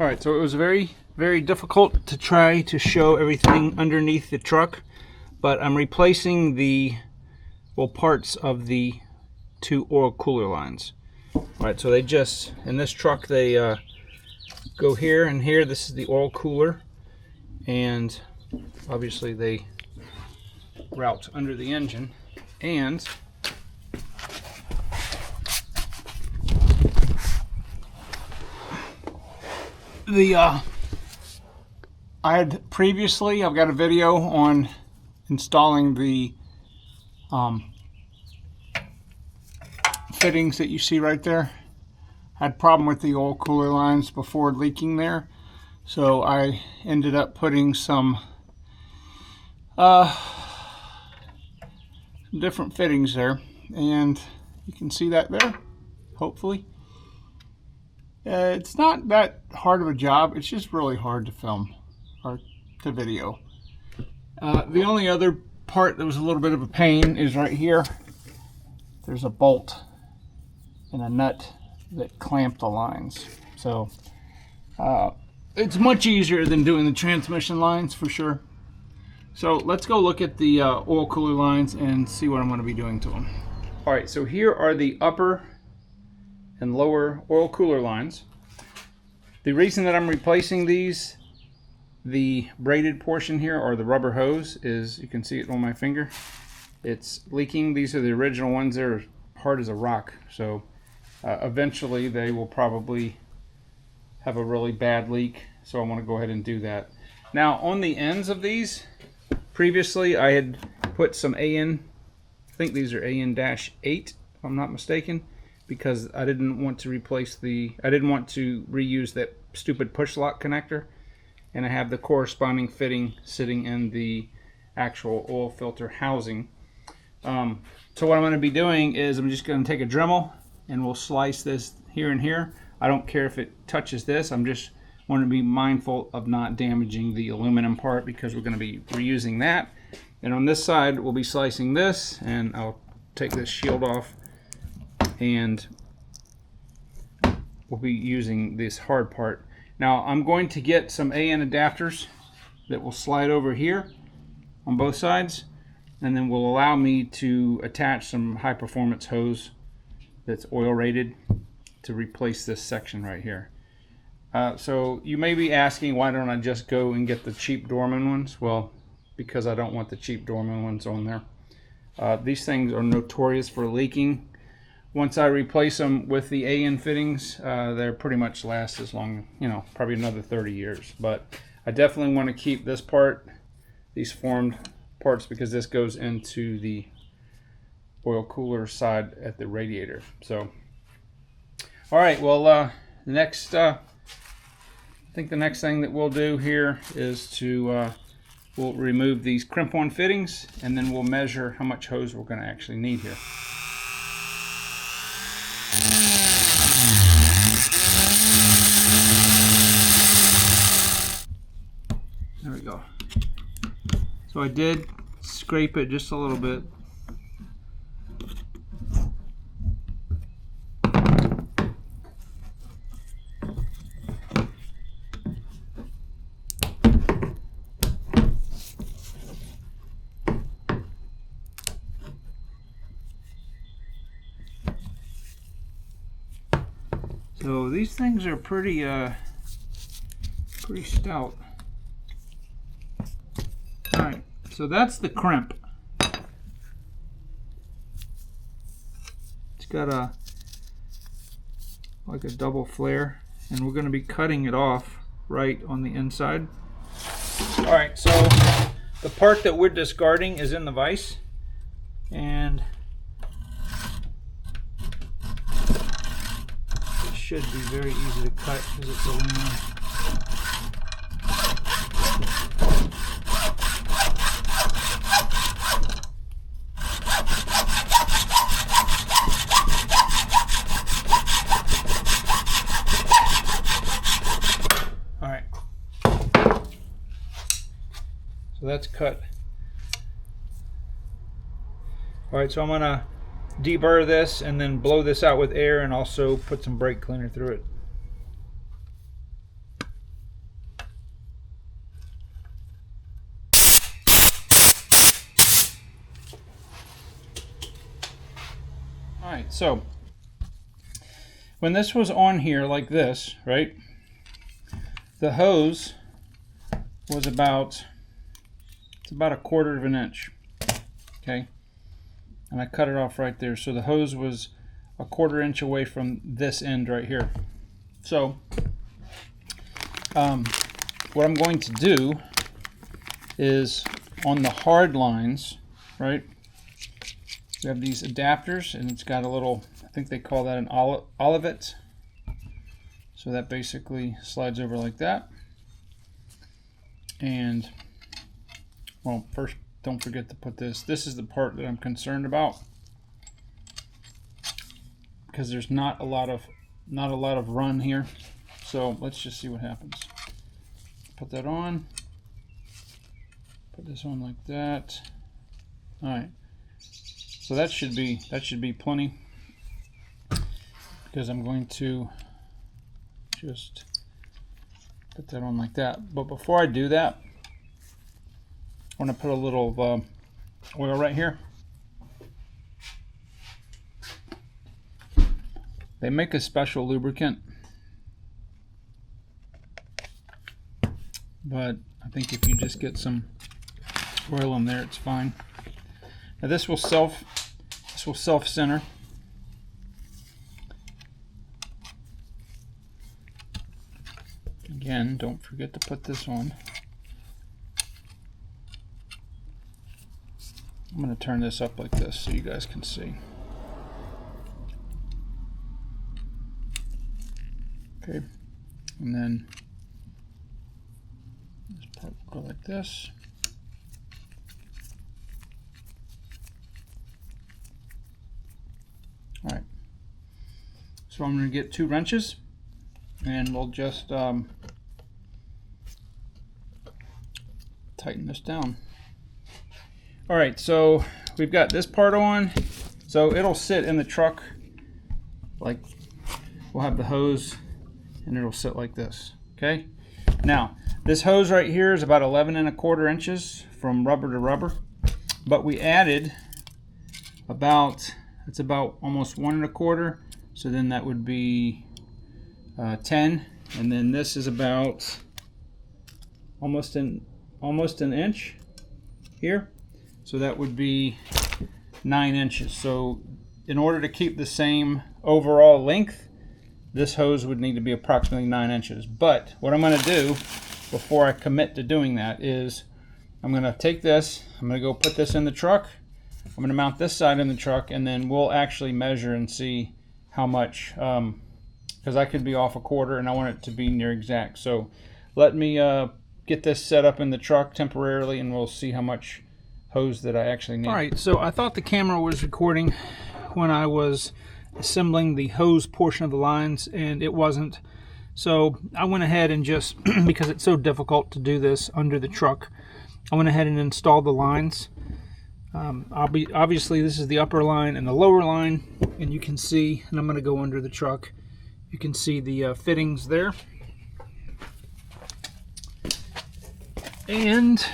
All right, so it was very difficult to try to show everything underneath the truck, but I'm replacing the parts of the two oil cooler lines. All right, so they just, in this truck, they go here and here. This is the oil cooler, and obviously they route under the engine. And I've got a video on installing the fittings that you see right there. I had a problem with the oil cooler lines before leaking there, so I ended up putting some different fittings there, and you can see that there, hopefully. It's not that hard of a job, it's just really hard to film or to video. The only other part that was a little bit of a pain is right here. There's a bolt and a nut that clamp the lines. So it's much easier than doing the transmission lines for sure. So let's go look at the oil cooler lines and see what I'm going to be doing to them. All right, so here are the upper and lower oil cooler lines. The reason that I'm replacing these, the braided portion here, or the rubber hose, is, you can see it on my finger, it's leaking. These are the original ones. They're hard as a rock, so eventually they will probably have a really bad leak, so I want to go ahead and do that. Now on the ends of these, previously I had put some AN, I think these are AN-8 if I'm not mistaken, because I didn't want to reuse that stupid push lock connector, and I have the corresponding fitting sitting in the actual oil filter housing. So what I'm going to be doing is I'm just going to take a Dremel and we'll slice this here and here. I don't care if it touches this. I'm just want to be mindful of not damaging the aluminum part, because we're going to be reusing that. And on this side we'll be slicing this, and I'll take this shield off, and we'll be using this hard part. Now I'm going to get some AN adapters that will slide over here on both sides, and then will allow me to attach some high performance hose that's oil rated to replace this section right here. So you may be asking, why don't I just go and get the cheap Dorman ones? Well, because I don't want the cheap Dorman ones on there. These things are notorious for leaking. Once I replace them with the AN fittings, they're pretty much last as long, probably another 30 years. But I definitely want to keep this part, these formed parts, because this goes into the oil cooler side at the radiator. So, all right, well, next, I think the next thing that we'll do here is to we'll remove these crimp-on fittings, and then we'll measure how much hose we're going to actually need here. There we go. So I did scrape it just a little bit. So these things are pretty stout. All right, so that's the crimp. It's got like a double flare, and we're going to be cutting it off right on the inside. All right, so the part that we're discarding is in the vise, and it should be very easy to cut because it's aluminum. So that's cut. All right, so I'm gonna deburr this and then blow this out with air, and also put some brake cleaner through it. So when this was on here like this, right, the hose was about, it's about 1/4 of an inch, okay, and I cut it off right there. So the hose was 1/4 inch away from this end right here. So what I'm going to do is on the hard lines, right, we have these adapters, and it's got a little, I think they call that an olivet. So that basically slides over like that. And, well, first, don't forget to put this. This is the part that I'm concerned about, because there's not a lot of run here. So let's just see what happens. Put that on. Put this on like that. All right. So that should be plenty, because I'm going to just put that on like that. But before I do that, I want to put a little oil right here. They make a special lubricant, but I think if you just get some oil in there, it's fine. Now this will self-center. Again, don't forget to put this on. I'm going to turn this up like this so you guys can see. Okay, and then this part will go like this. All right, so I'm going to get 2 wrenches, and we'll just tighten this down. All right, so we've got this part on, so it'll sit in the truck, like we'll have the hose, and it'll sit like this. Okay, now this hose right here is about 11 1/4 inches from rubber to rubber, but we added about, it's about almost 1 1/4, so then that would be 10, and then this is about almost an inch here, so that would be 9 inches. So in order to keep the same overall length, this hose would need to be approximately 9 inches. But what I'm going to do before I commit to doing that is I'm going to take this, I'm going to go put this in the truck, I'm going to mount this side in the truck, and then we'll actually measure and see how much, because I could be off 1/4 and I want it to be near exact. So let me get this set up in the truck temporarily, and we'll see how much hose that I actually need. All right, so I thought the camera was recording when I was assembling the hose portion of the lines, and it wasn't. So I went ahead and just, because it's so difficult to do this under the truck, I went ahead and installed the lines. Obviously this is the upper line and the lower line, and you can see, and I'm going to go under the truck, you can see the fittings there. And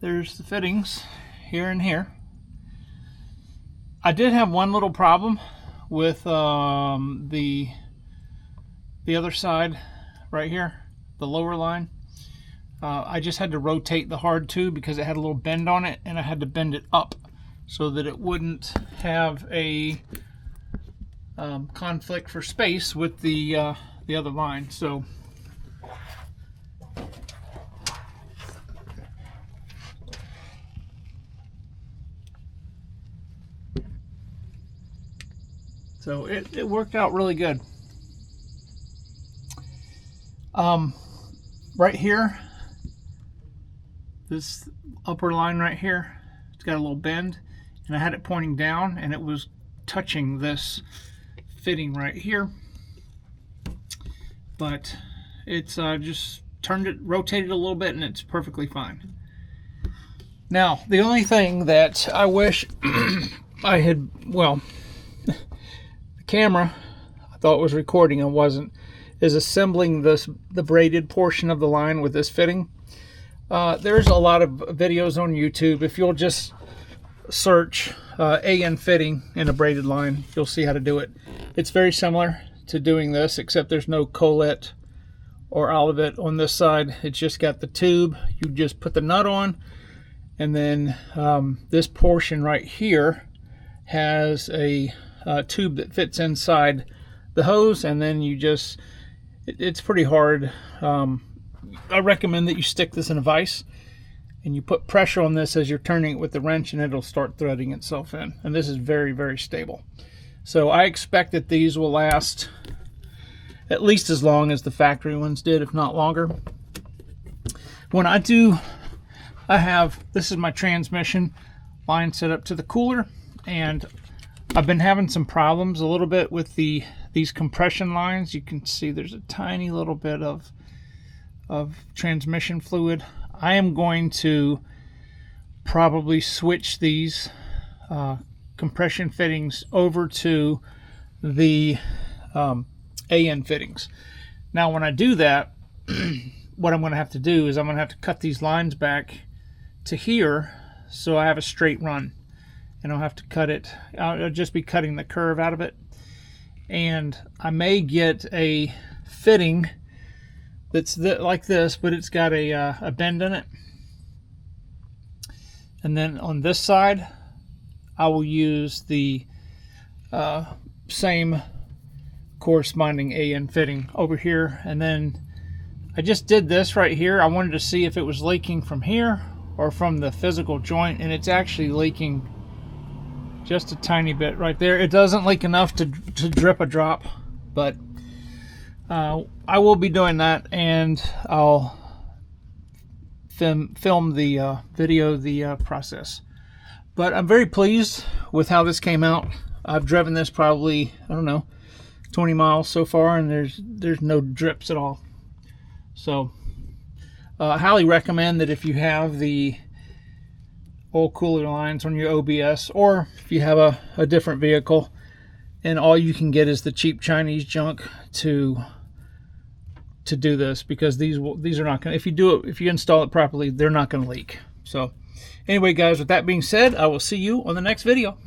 there's the fittings here and here. I did have one little problem with the other side right here, the lower line. I just had to rotate the hard tube because it had a little bend on it, and I had to bend it up so that it wouldn't have a conflict for space with the other line. So it worked out really good. Right here, this upper line right here, it's got a little bend, and I had it pointing down, and it was touching this fitting right here. But it's just turned it, rotated a little bit, and it's perfectly fine. Now, the only thing that I wish I had, well, the camera I thought was recording and wasn't, is assembling the braided portion of the line with this fitting. There's a lot of videos on YouTube. If you'll just search AN fitting in a braided line, you'll see how to do it. It's very similar to doing this, except there's no collet or olivet on this side. It's just got the tube. You just put the nut on, and then this portion right here has a tube that fits inside the hose, and then you just, it's pretty hard. I recommend that you stick this in a vise and you put pressure on this as you're turning it with the wrench, and it'll start threading itself in. And this is very, very stable. So I expect that these will last at least as long as the factory ones did, if not longer. When I do, this is my transmission line set up to the cooler, and I've been having some problems a little bit with these compression lines. You can see there's a tiny little bit of transmission fluid. I am going to probably switch these compression fittings over to the AN fittings. Now when I do that, what I'm going to have to do is I'm going to have to cut these lines back to here so I have a straight run, and I'll have to cut it. I'll just be cutting the curve out of it, and I may get a fitting that's like this, but it's got a bend in it. And then on this side, I will use the same corresponding AN fitting over here. And then I just did this right here. I wanted to see if it was leaking from here or from the physical joint, and it's actually leaking just a tiny bit right there. It doesn't leak enough to drip a drop, but I will be doing that, and I'll film the video the process. But I'm very pleased with how this came out. I've driven this probably, I don't know, 20 miles so far, and there's no drips at all. So I highly recommend that if you have the oil cooler lines on your OBS, or if you have a different vehicle and all you can get is the cheap Chinese junk to do this, because these are not going to, if you install it properly, they're not going to leak. So anyway, guys, with that being said, I will see you on the next video.